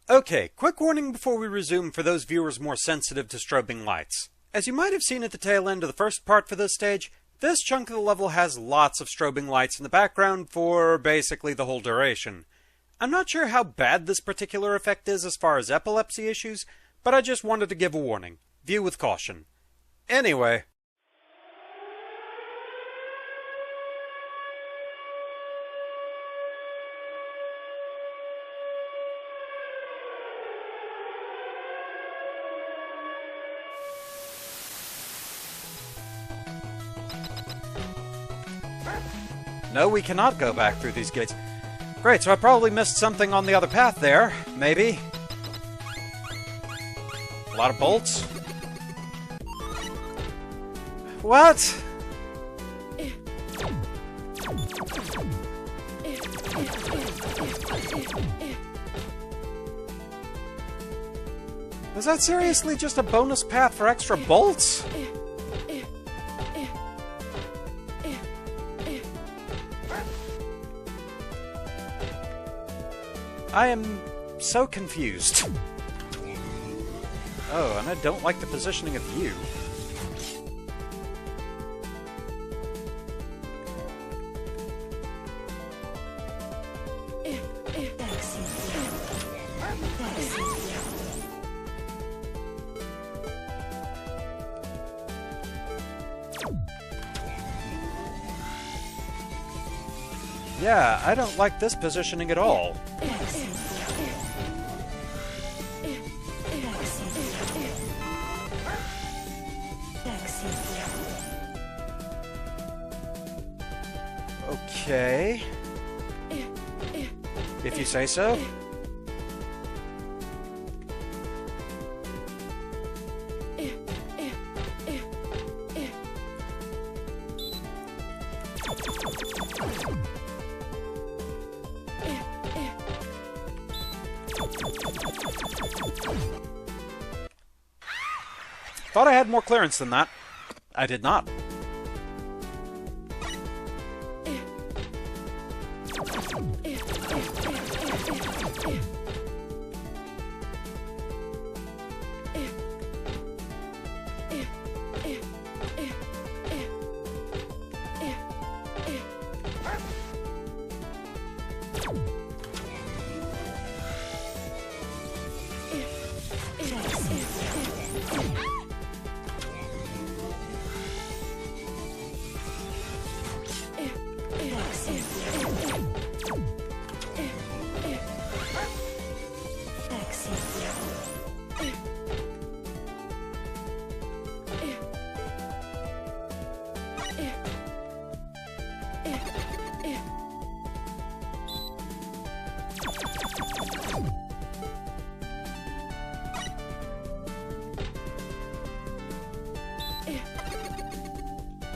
Okay, quick warning before we resume for those viewers more sensitive to strobing lights. As you might have seen at the tail end of the first part for this stage, this chunk of the level has lots of strobing lights in the background for basically the whole duration. I'm not sure how bad this particular effect is as far as epilepsy issues, but I just wanted to give a warning. View with caution. Anyway. No, we cannot go back through these gates. Great, so I probably missed something on the other path there. Maybe. A lot of bolts. What? Was that seriously just a bonus path for extra bolts? I am so confused. Oh, and I don't like the positioning of you. Yeah, I don't like this positioning at all. Okay. If you say so. Thought I had more clearance than that. I did not.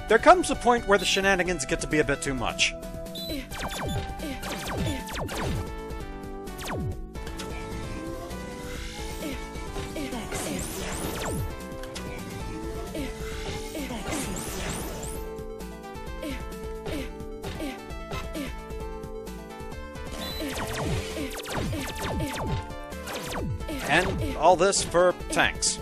There comes a point where the shenanigans get to be a bit too much. And all this for tanks.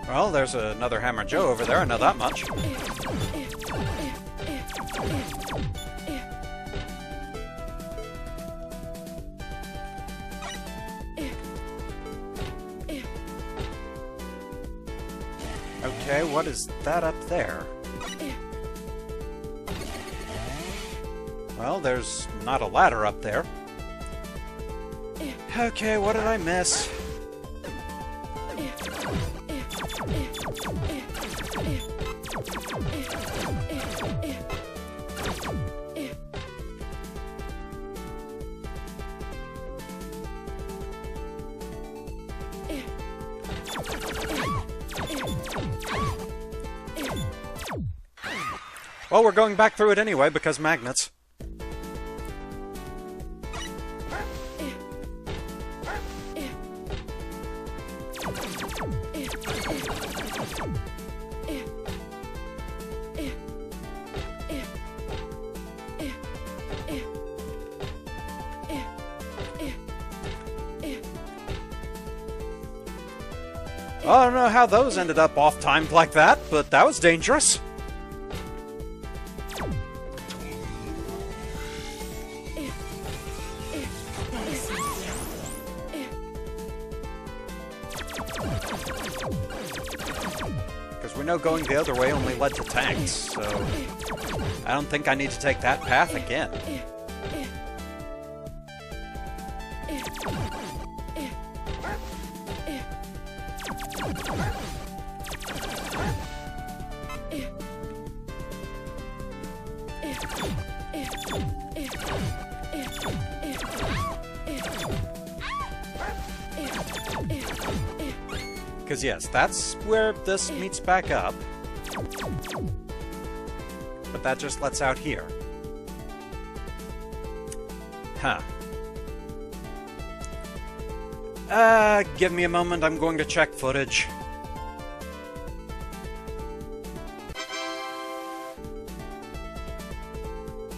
Well, there's another Hammer Joe over there, I know that much. Okay, what is that up there? Well, there's not a ladder up there. Okay, what did I miss? Well, we're going back through it anyway, because magnets. I don't know how those ended up off-timed like that, but that was dangerous. Because we know going the other way only led to tanks, so I don't think I need to take that path again. Because yes, that's where this meets back up. But that just lets out here. Huh. Give me a moment, I'm going to check footage.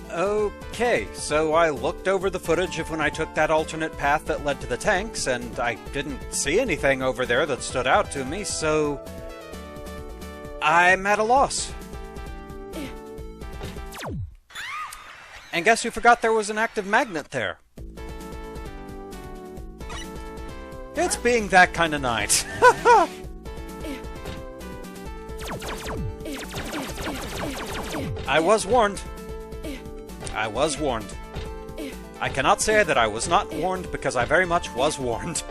Okay, so I looked over the footage of when I took that alternate path that led to the tanks, and I didn't see anything over there that stood out to me, so I'm at a loss. And guess who forgot there was an active magnet there? It's being that kind of night. I was warned. I was warned. I cannot say that I was not warned, because I very much was warned.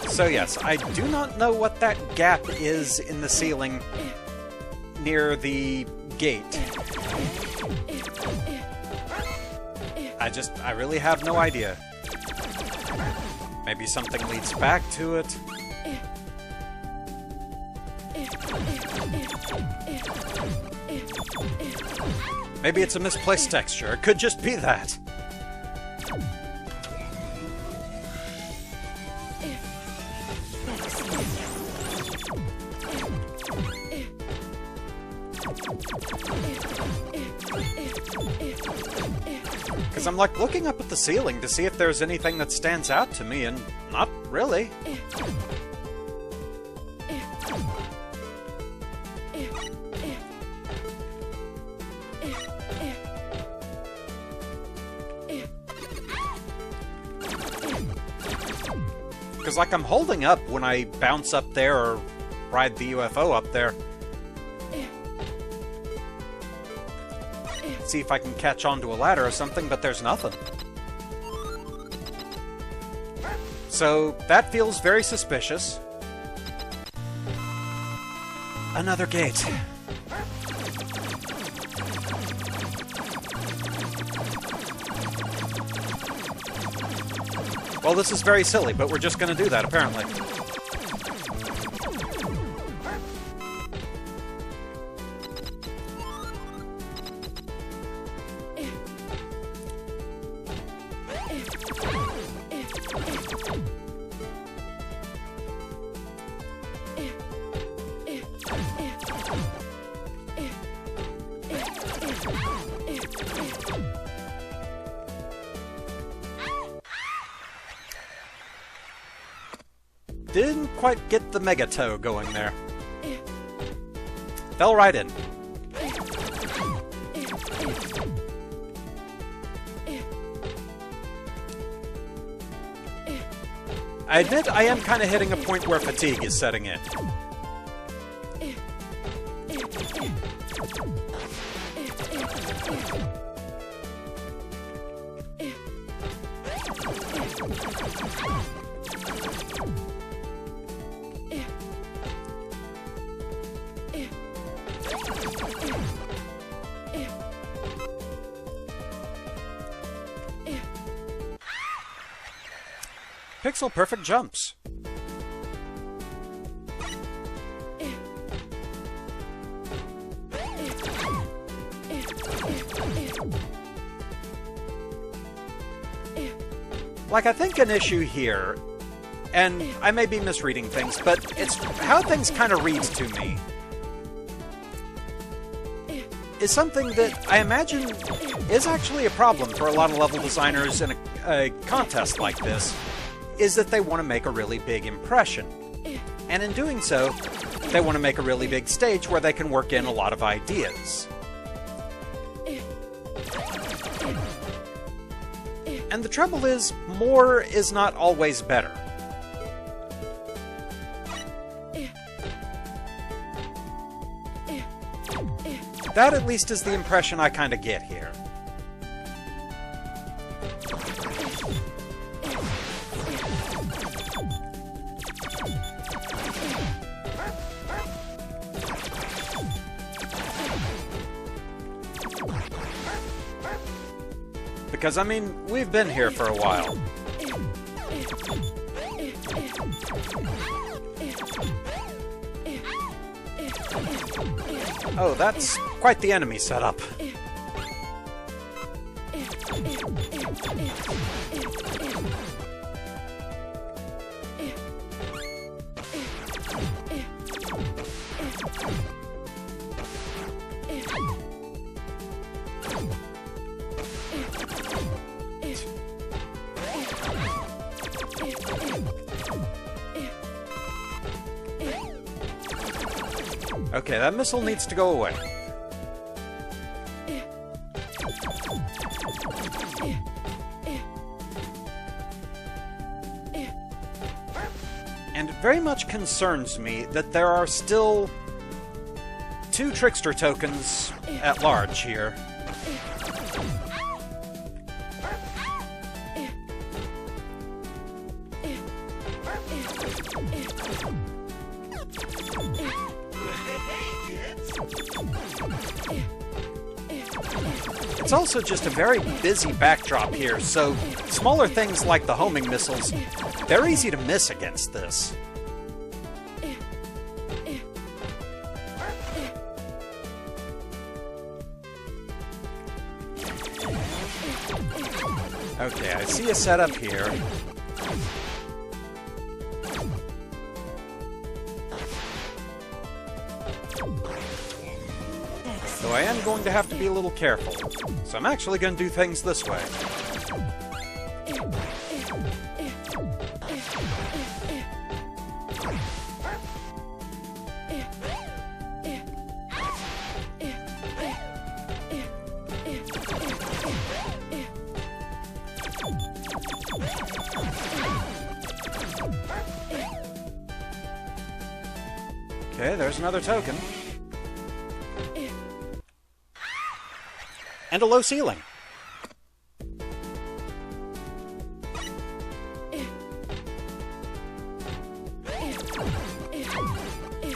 So yes, I do not know what that gap is in the ceiling near the gate. I really have no idea. Maybe something leads back to it. Maybe it's a misplaced texture. It could just be that. Because I'm like looking up at the ceiling to see if there's anything that stands out to me, and not really. Because like I'm holding up when I bounce up there or ride the UFO up there. See if I can catch onto a ladder or something, but there's nothing. So that feels very suspicious. Another gate. Well, this is very silly, but we're just gonna do that, apparently. Didn't quite get the mega toe going there. Fell right in. I admit I am kind of hitting a point where fatigue is setting in. pixel-perfect jumps. Like, I think an issue here, and I may be misreading things, but it's how things kind of read to me, is something that I imagine is actually a problem for a lot of level designers in a contest like this, is that they want to make a really big impression. And in doing so, they want to make a really big stage where they can work in a lot of ideas. And the trouble is, more is not always better. That at least is the impression I kind of get here. Because, I mean, we've been here for a while. Oh, that's quite the enemy setup. Okay, that missile needs to go away. And it very much concerns me that there are still 2 Trickster tokens at large here. It's also just a very busy backdrop here, so smaller things like the homing missiles, they're easy to miss against this. Okay, I see a setup here. So I am going to have to be a little careful. So I'm actually going to do things this way. Okay, there's another token. And a low ceiling.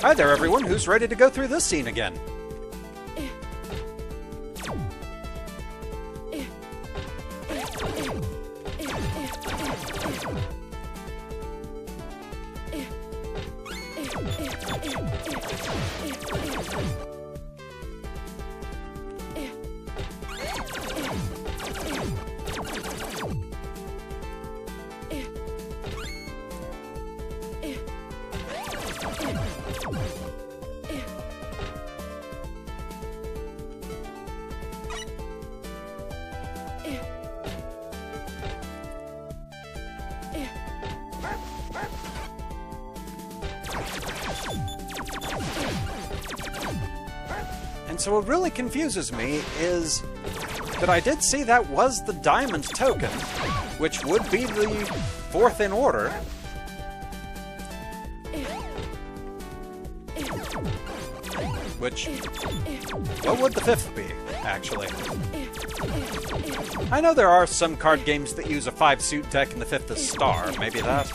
Hi there, everyone. Who's ready to go through this scene again? And so what really confuses me is that I did see that was the diamond token, which would be the 4th in order. Which, what would the 5th be, actually? I know there are some card games that use a 5-suit deck and the 5th is star, maybe that.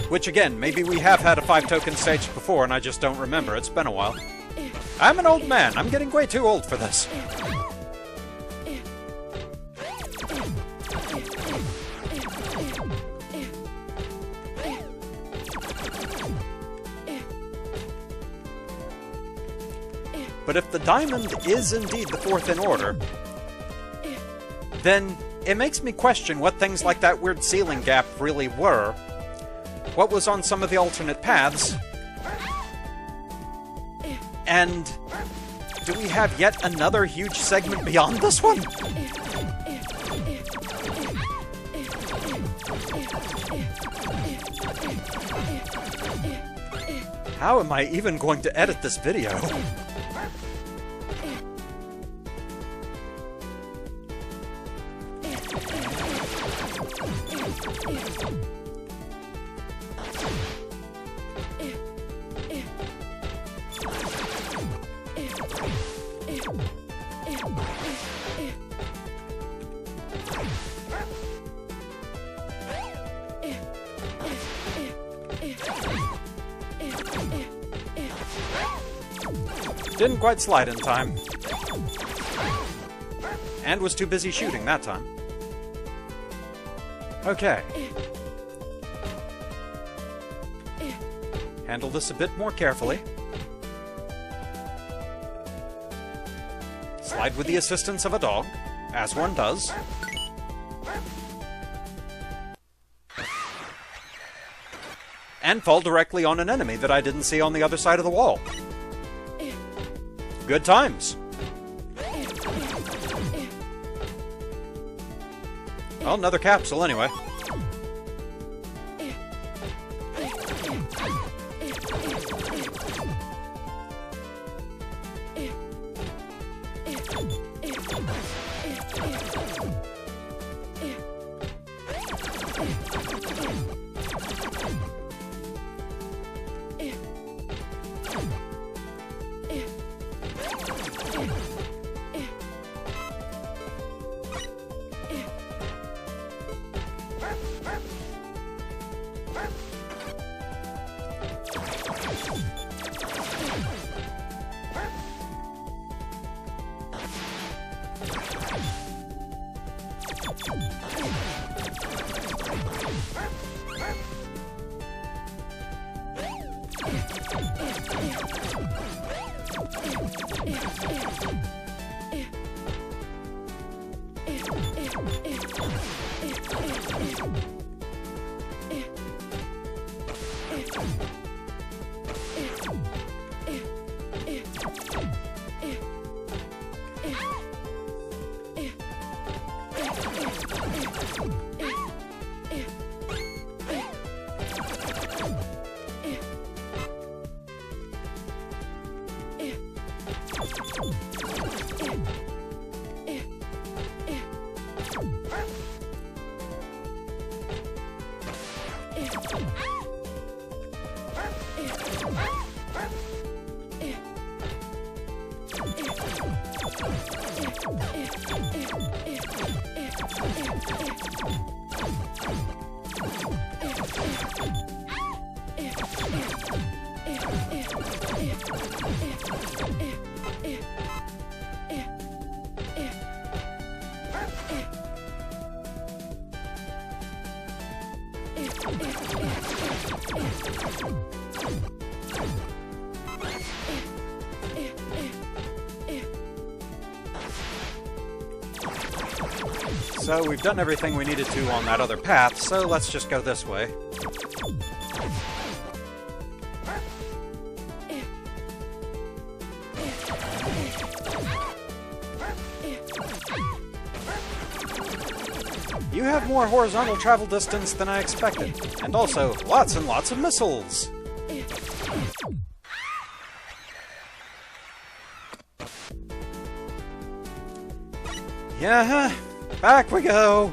Which again, maybe we have had a 5-token stage before and I just don't remember, it's been a while. I'm an old man, I'm getting way too old for this. But if the diamond is indeed the fourth in order, then it makes me question what things like that weird ceiling gap really were, what was on some of the alternate paths, and do we have yet another huge segment beyond this one? How am I even going to edit this video? Didn't quite slide in time. And was too busy shooting that time. Okay. Handle this a bit more carefully. Slide with the assistance of a dog, as one does. And fall directly on an enemy that I didn't see on the other side of the wall. Good times. Well, another capsule anyway. So we've done everything we needed to on that other path, so let's just go this way. You have more horizontal travel distance than I expected, and also lots and lots of missiles! Yeah, back we go!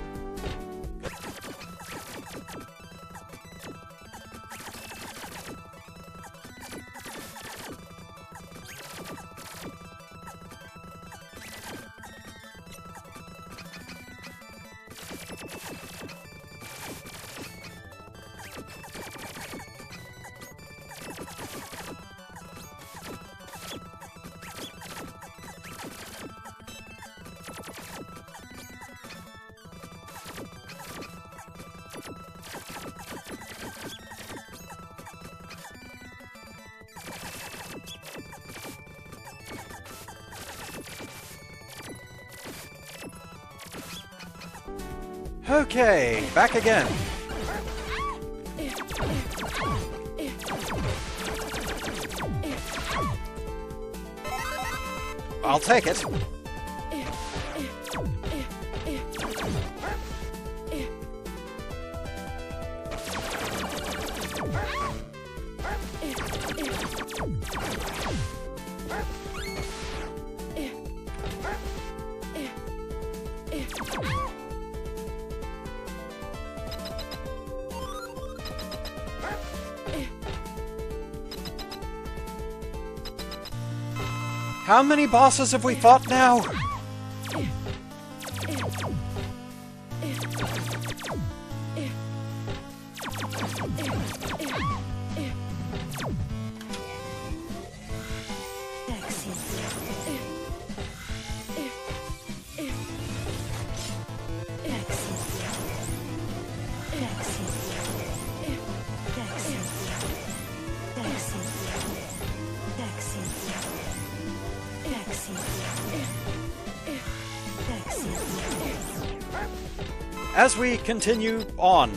Okay, back again. I'll take it. How many bosses have we fought now? As we continue on.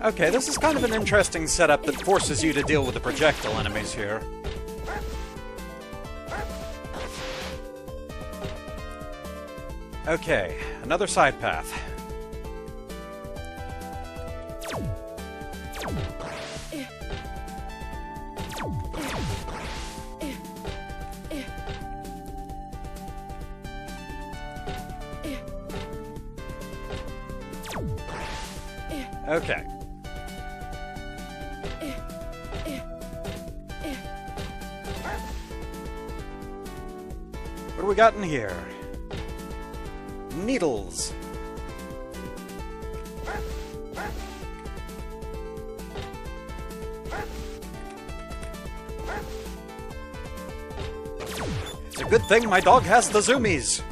Okay, this is kind of an interesting setup that forces you to deal with the projectile enemies here. Okay, another side path. Okay. What do we got in here? Needles. It's a good thing my dog has the zoomies.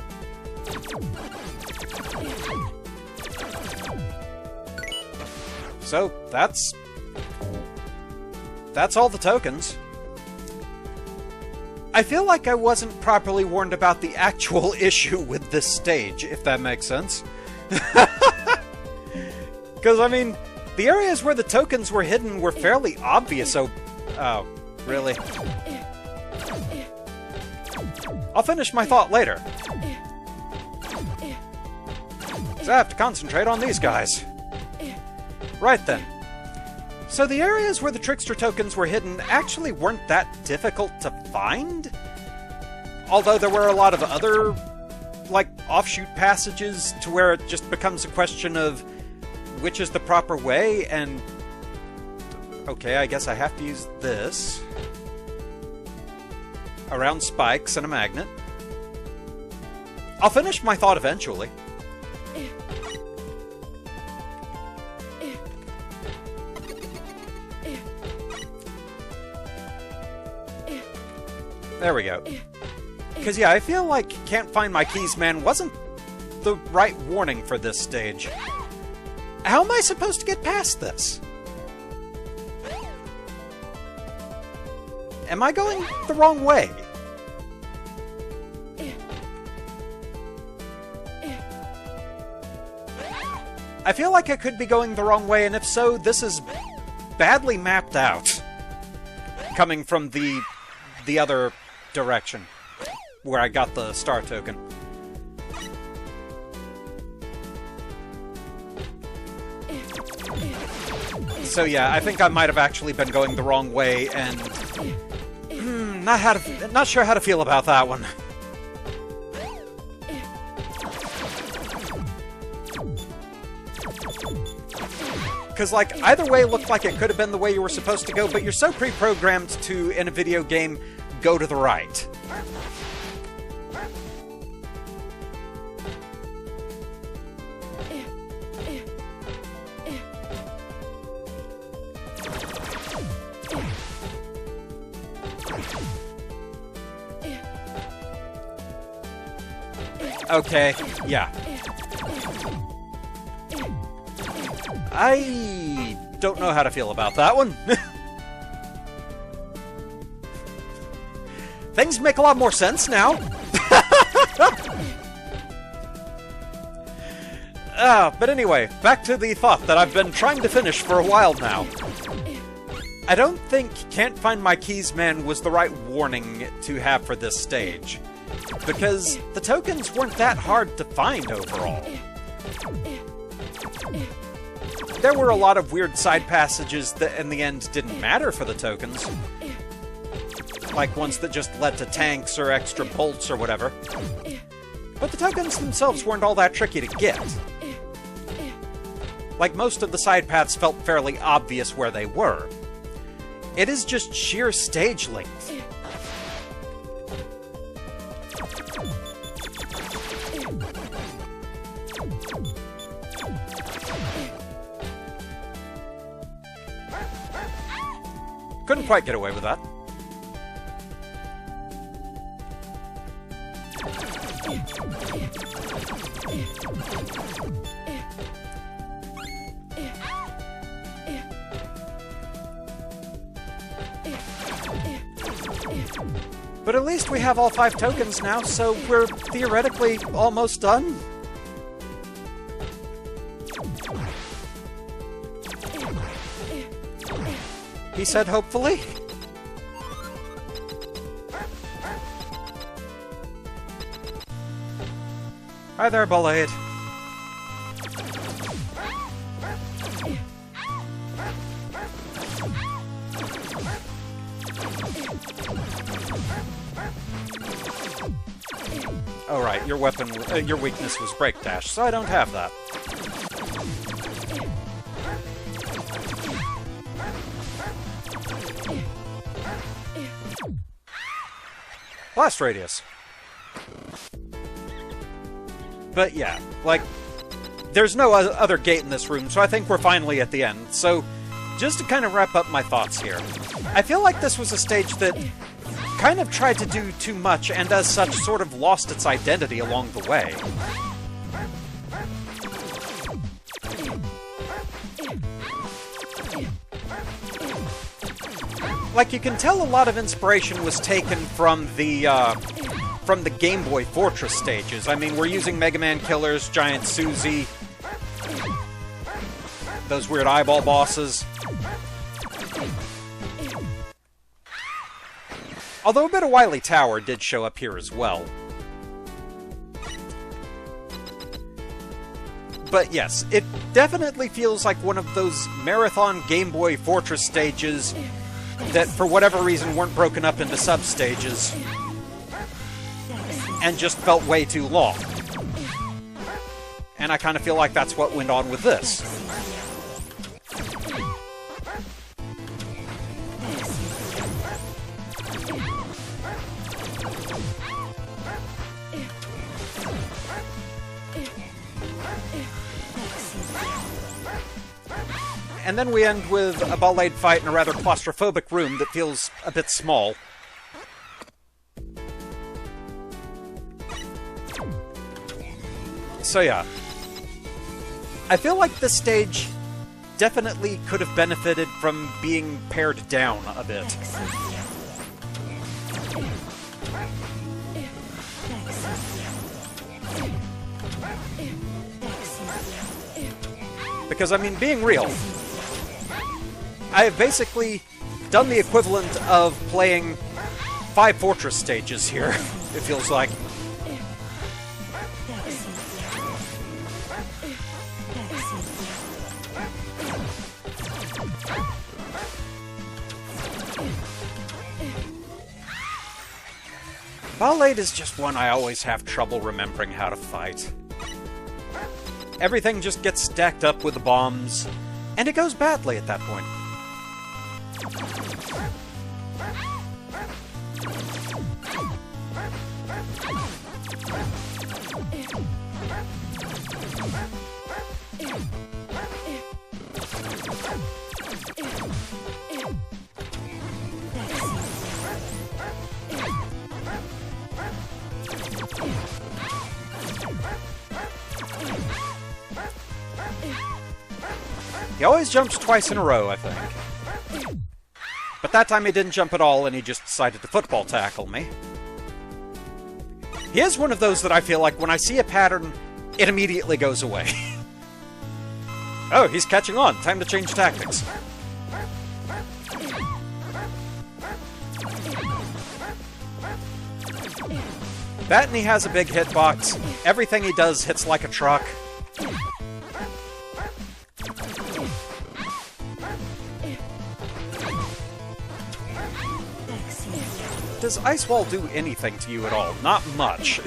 So, that's all the tokens. I feel like I wasn't properly warned about the actual issue with this stage, if that makes sense. Because, I mean, the areas where the tokens were hidden were fairly obvious, so... Oh, really? I'll finish my thought later. Because I have to concentrate on these guys. Right then. So the areas where the trickster tokens were hidden actually weren't that difficult to find? Although there were a lot of other, like, offshoot passages to where it just becomes a question of which is the proper way, and... Okay, I guess I have to use this. Around spikes and a magnet. I'll finish my thought eventually. There we go. Because, yeah, I feel like Can't Find My Keys Man wasn't the right warning for this stage. How am I supposed to get past this? Am I going the wrong way? I feel like I could be going the wrong way, and if so, this is badly mapped out. Coming from the other direction, where I got the star token. So yeah, I think I might have actually been going the wrong way, and not sure how to feel about that one. Because, like, either way looked like it could have been the way you were supposed to go, but you're so pre-programmed to, in a video game, go to the right. Okay, yeah. I don't know how to feel about that one. Things make a lot more sense now. But anyway, back to the thought that I've been trying to finish for a while now. I don't think Can't Find My Keys Man was the right warning to have for this stage, because the tokens weren't that hard to find overall. There were a lot of weird side passages that in the end didn't matter for the tokens, like ones that just led to tanks or extra bolts or whatever. But the tokens themselves weren't all that tricky to get. Like, most of the side paths felt fairly obvious where they were. It is just sheer stage length. Couldn't quite get away with that. But at least we have all 5 tokens now, so we're theoretically almost done. He said hopefully. Hi there, Ballade. Oh right, your weapon, your weakness was break dash, so I don't have that. Blast radius. But yeah, like, there's no other gate in this room, so I think we're finally at the end. So, just to kind of wrap up my thoughts here, I feel like this was a stage that kind of tried to do too much, and as such sort of lost its identity along the way. Like, you can tell a lot of inspiration was taken from the Game Boy Fortress stages. I mean, we're using Mega Man killers, Giant Susie, those weird eyeball bosses. Although a bit of Wily Tower did show up here as well. But yes, it definitely feels like one of those marathon Game Boy Fortress stages that, for whatever reason, weren't broken up into sub-stages and just felt way too long. And I kind of feel like that's what went on with this. And then we end with a Ballade fight in a rather claustrophobic room that feels a bit small. So yeah, I feel like this stage definitely could have benefited from being pared down a bit. Because, I mean, being real, I have basically done the equivalent of playing 5 Fortress stages here, it feels like. Ballade is just one I always have trouble remembering how to fight. Everything just gets stacked up with the bombs, and it goes badly at that point. He always jumps twice in a row, I think. But that time he didn't jump at all, and he just decided to football tackle me. He is one of those that I feel like when I see a pattern, it immediately goes away. Oh, he's catching on. Time to change tactics. That and he has a big hitbox. Everything he does hits like a truck. Does Ice Wall do anything to you at all? Not much.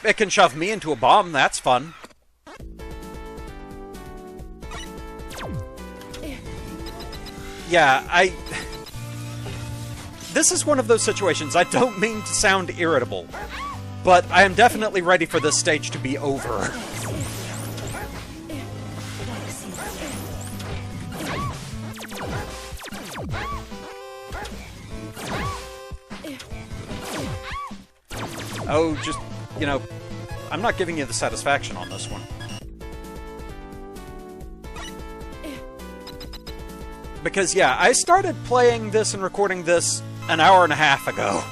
It can shove me into a bomb, that's fun. Yeah, This is one of those situations, I don't mean to sound irritable, but I am definitely ready for this stage to be over. Oh, just, you know, I'm not giving you the satisfaction on this one. Because, yeah, I started playing this and recording this an hour and a half ago.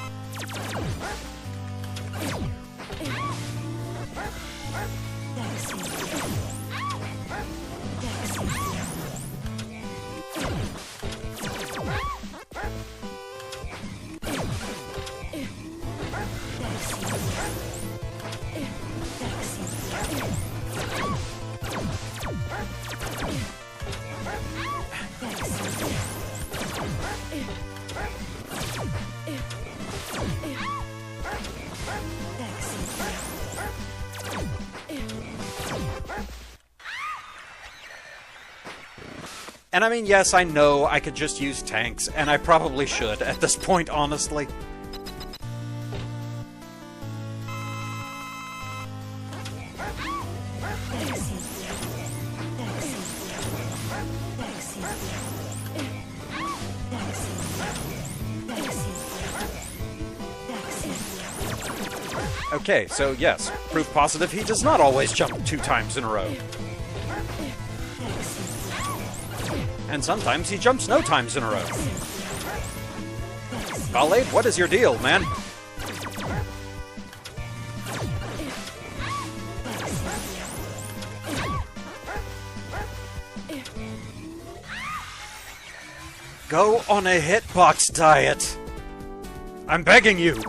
And I mean, yes, I know I could just use tanks, and I probably should at this point, honestly. Okay, so yes, proof positive he does not always jump 2 times in a row. And sometimes he jumps no times in a row. Khalid, what is your deal, man? Go on a hitbox diet. I'm begging you.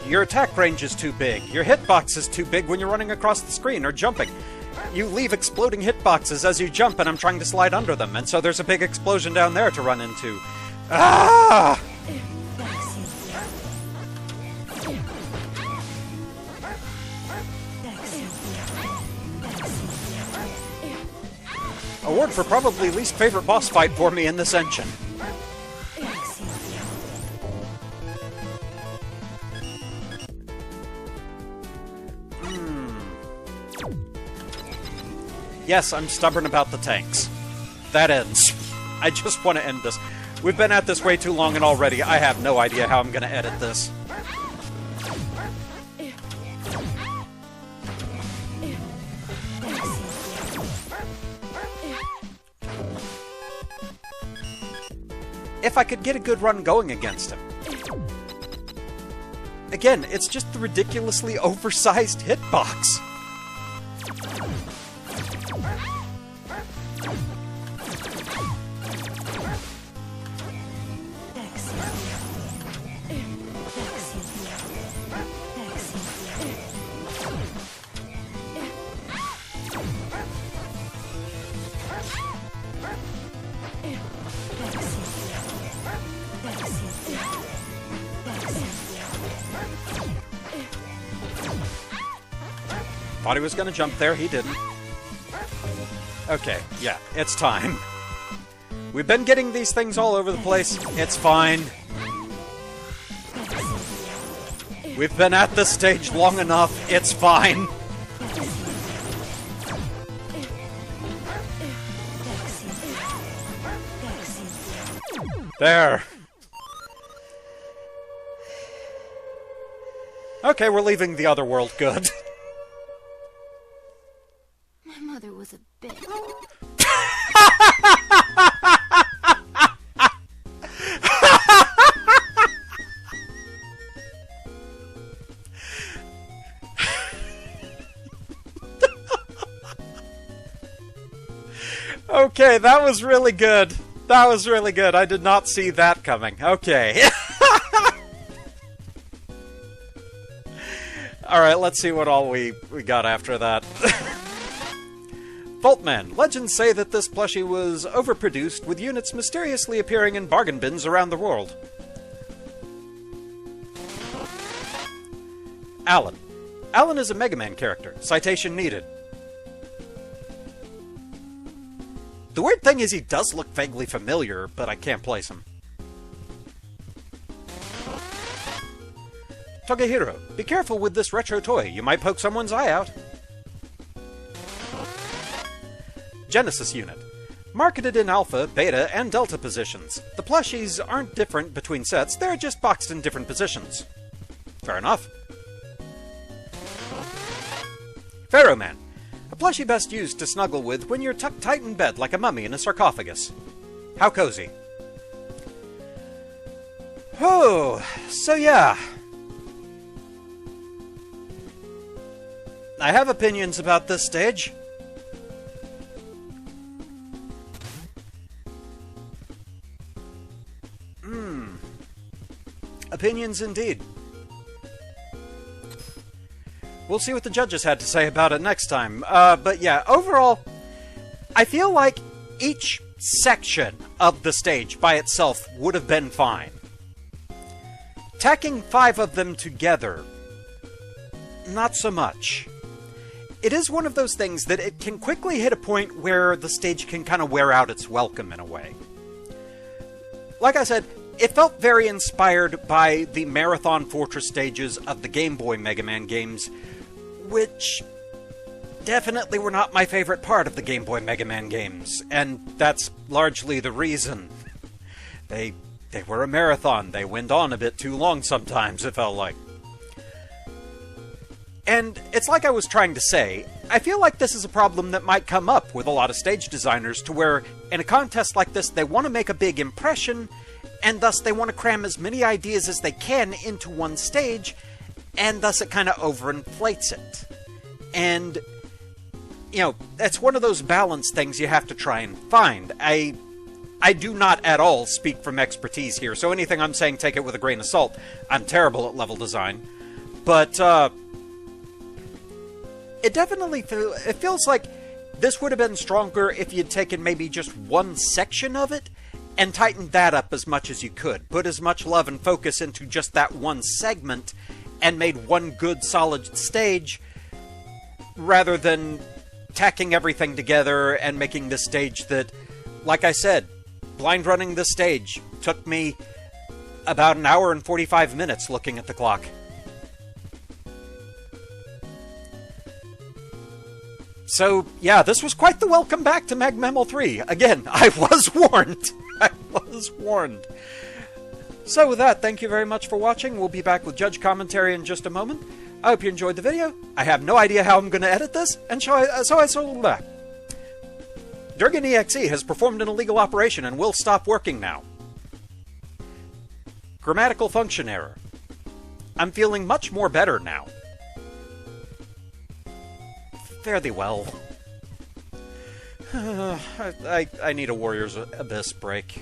Your attack range is too big. Your hitbox is too big when you're running across the screen or jumping. You leave exploding hitboxes as you jump and I'm trying to slide under them, and so there's a big explosion down there to run into. Ah! Award for probably least favorite boss fight for me in this engine. Yes, I'm stubborn about the tanks. That ends. I just want to end this. We've been at this way too long and already I have no idea how I'm going to edit this. If I could get a good run going against him. Again, it's just the ridiculously oversized hitbox. Thought he was going to jump there, he didn't. Okay, yeah, it's time. We've been getting these things all over the place. It's fine. We've been at this stage long enough, it's fine. There. Okay, we're leaving the other world good. My mother was a bitch. Okay, that was really good. That was really good. I did not see that coming. Okay. Alright, let's see what all we got after that. Voltman. Legends say that this plushie was overproduced, with units mysteriously appearing in bargain bins around the world. Alan. Alan is a Mega Man character. Citation needed. The weird thing is he does look vaguely familiar, but I can't place him. Togehiro, be careful with this retro toy. You might poke someone's eye out. Genesis Unit. Marketed in Alpha, Beta, and Delta positions. The plushies aren't different between sets, they're just boxed in different positions. Fair enough. Pharaoh Man. A plushie best used to snuggle with when you're tucked tight in bed like a mummy in a sarcophagus. How cozy. Oh, so yeah. I have opinions about this stage. Opinions indeed. We'll see what the judges had to say about it next time. But yeah, overall, I feel like each section of the stage by itself would have been fine. Tacking 5 of them together, not so much. It is one of those things that it can quickly hit a point where the stage can kind of wear out its welcome in a way. Like I said, it felt very inspired by the Marathon Fortress stages of the Game Boy Mega Man games, which definitely were not my favorite part of the Game Boy Mega Man games, and that's largely the reason. They were a marathon. They went on a bit too long sometimes, it felt like. And it's like I was trying to say, I feel like this is a problem that might come up with a lot of stage designers, to where in a contest like this they want to make a big impression, and thus they want to cram as many ideas as they can into one stage, and thus it kind of overinflates it. And, you know, that's one of those balance things you have to try and find. I do not at all speak from expertise here, so anything I'm saying, take it with a grain of salt. I'm terrible at level design. But, it definitely it feels like this would have been stronger if you'd taken maybe just one section of it and tightened that up as much as you could. Put as much love and focus into just that one segment and made one good solid stage, rather than tacking everything together and making this stage that, like I said, blind running this stage took me about an hour and 45 minutes looking at the clock. So, yeah, this was quite the welcome back to MagMemel 3. Again, I was warned. I was warned. So with that, thank you very much for watching. We'll be back with judge commentary in just a moment. I hope you enjoyed the video. I have no idea how I'm going to edit this, and Durgan EXE has performed an illegal operation and will stop working now. Grammatical function error. I'm feeling much more better now. Fare thee well. I need a Warrior's Abyss break.